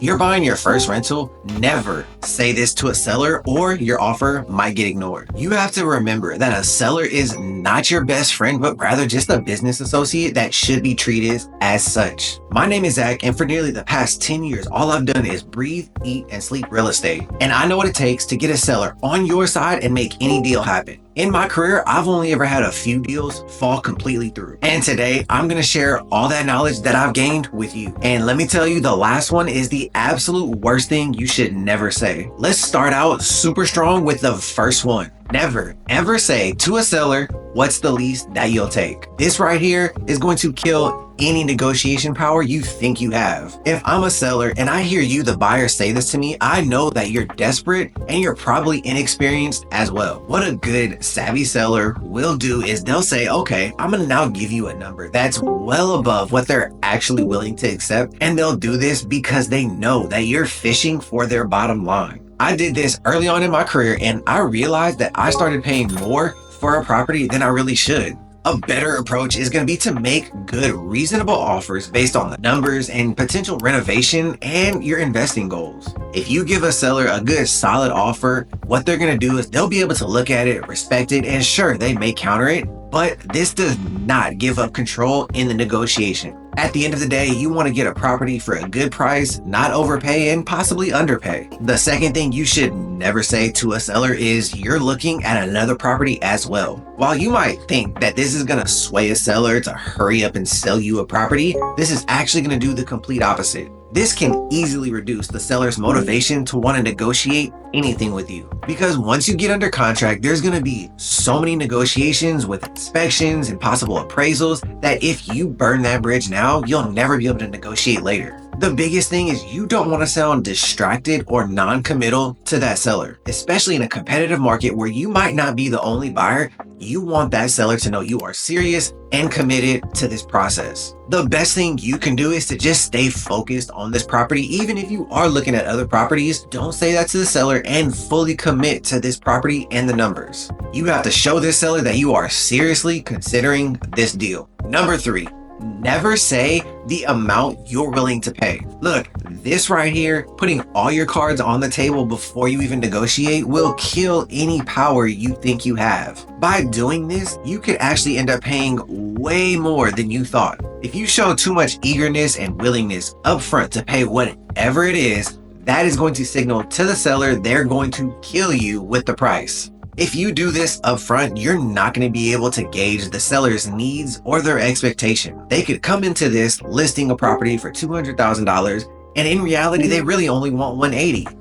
you're buying your first rental, never say this to a seller or your offer might get ignored. You have to remember that a seller is not your best friend, but rather just a business associate that should be treated as such. My name is Zach, and for nearly the past 10 years, all I've done is breathe, eat, and sleep real estate. And I know what it takes to get a seller on your side and make any deal happen. In my career, I've only ever had a few deals fall completely through. And today, I'm going to share all that knowledge that I've gained with you. And let me tell you, the last one is the absolute worst thing you should never say. Let's start out super strong with the first one. Never, ever say to a seller, what's the least that you'll take? This right here is going to kill any negotiation power you think you have. If I'm a seller and I hear you, the buyer, say this to me, I know that you're desperate and you're probably inexperienced as well. What a good, savvy seller will do is they'll say, okay, I'm gonna now give you a number that's well above what they're actually willing to accept. And they'll do this because they know that you're fishing for their bottom line. I did this early on in my career and I realized that I started paying more for a property than I really should. A better approach is going to be to make good, reasonable offers based on the numbers and potential renovation and your investing goals. If you give a seller a good, solid offer, what they're going to do is they'll be able to look at it, respect it, and sure, they may counter it, but this does not give up control in the negotiation. At the end of the day, you want to get a property for a good price, not overpay and possibly underpay. The second thing you should never say to a seller is you're looking at another property as well. While you might think that this is going to sway a seller to hurry up and sell you a property, this is actually going to do the complete opposite. This can easily reduce the seller's motivation to want to negotiate anything with you. Because once you get under contract, there's going to be so many negotiations with inspections and possible appraisals that if you burn that bridge now, you'll never be able to negotiate later. The biggest thing is you don't want to sound distracted or non-committal to that seller, especially in a competitive market where you might not be the only buyer. You want that seller to know you are serious and committed to this process. The best thing you can do is to just stay focused on this property. Even if you are looking at other properties, don't say that to the seller and fully commit to this property and the numbers. You have to show this seller that you are seriously considering this deal. Number 3. Never say the amount you're willing to pay. Look, this right here, putting all your cards on the table before you even negotiate will kill any power you think you have. By doing this, you could actually end up paying way more than you thought. If you show too much eagerness and willingness upfront to pay whatever it is, that is going to signal to the seller they're going to kill you with the price. If you do this upfront, you're not going to be able to gauge the seller's needs or their expectation. They could come into this listing a property for $200,000 and in reality, they really only want $180,000.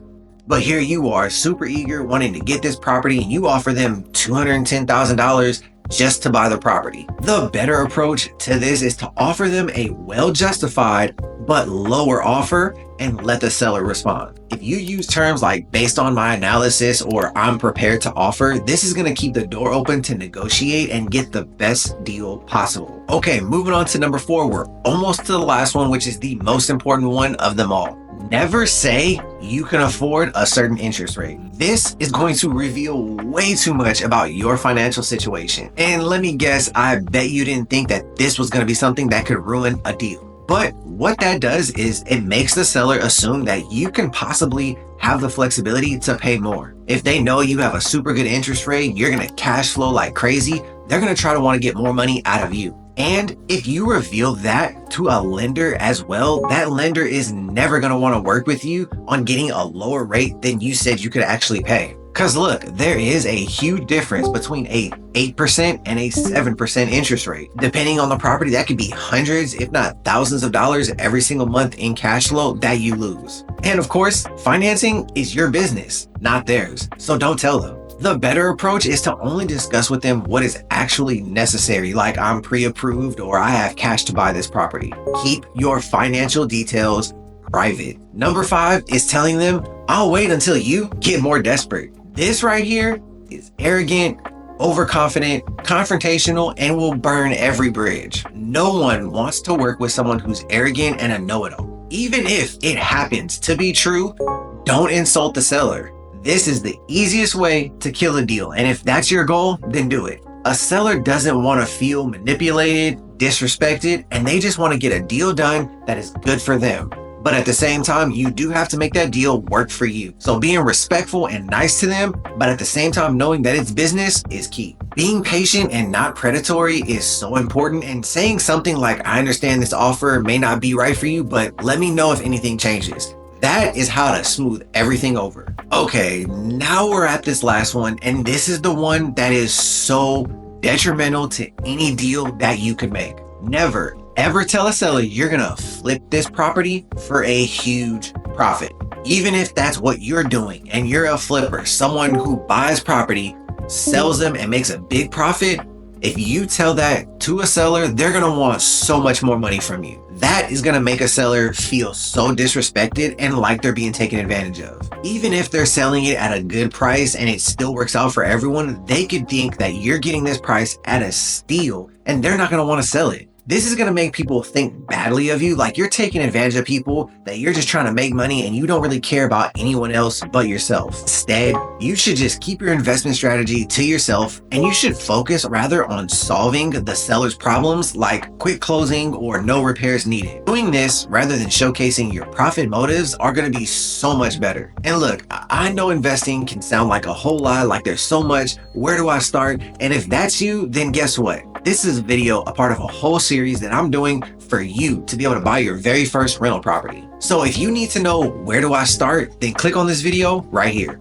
But here you are, super eager, wanting to get this property, and you offer them $210,000 just to buy the property. The better approach to this is to offer them a well-justified but lower offer and let the seller respond. If you use terms like based on my analysis or I'm prepared to offer, this is going to keep the door open to negotiate and get the best deal possible. Okay, moving on to number 4, we're almost to the last one, which is the most important one of them all. Never say you can afford a certain interest rate. This is going to reveal way too much about your financial situation. And let me guess, I bet you didn't think that this was going to be something that could ruin a deal. But what that does is it makes the seller assume that you can possibly have the flexibility to pay more. If they know you have a super good interest rate, you're going to cash flow like crazy, they're going to try to want to get more money out of you. And if you reveal that to a lender as well, that lender is never going to want to work with you on getting a lower rate than you said you could actually pay. Because look, there is a huge difference between a 8% and a 7% interest rate. Depending on the property, that could be hundreds, if not thousands of dollars every single month in cash flow that you lose. And of course, financing is your business, not theirs. So don't tell them. The better approach is to only discuss with them what is actually necessary, like I'm pre-approved or I have cash to buy this property. Keep your financial details private. Number 5 is telling them, I'll wait until you get more desperate. This right here is arrogant, overconfident, confrontational, and will burn every bridge. No one wants to work with someone who's arrogant and a know-it-all. Even if it happens to be true, don't insult the seller. This is the easiest way to kill a deal, and if that's your goal, then do it. A seller doesn't want to feel manipulated, disrespected, and they just want to get a deal done that is good for them. but at the same time, you do have to make that deal work for you. So being respectful and nice to them, but at the same time knowing that it's business is key. Being patient and not predatory is so important, and saying something like, I understand this offer may not be right for you, but let me know if anything changes. That is how to smooth everything over. Okay, now we're at this last one, and this is the one that is so detrimental to any deal that you could make. Never, ever tell a seller you're gonna flip this property for a huge profit. Even if that's what you're doing and you're a flipper, someone who buys property, sells them and makes a big profit, if you tell that to a seller, they're gonna want so much more money from you. That is gonna make a seller feel so disrespected and like they're being taken advantage of. Even if they're selling it at a good price and it still works out for everyone, they could think that you're getting this price at a steal and they're not gonna wanna sell it. This is gonna make people think badly of you, like you're taking advantage of people, that you're just trying to make money and you don't really care about anyone else but yourself. Instead, you should just keep your investment strategy to yourself, and you should focus rather on solving the seller's problems like quick closing or no repairs needed. Doing this rather than showcasing your profit motives are gonna be so much better. And look, I know investing can sound like a whole lot, like there's so much, where do I start? And if that's you, then guess what? This is a video, a part of a whole series that I'm doing for you to be able to buy your very first rental property. So if you need to know where do I start, then click on this video right here.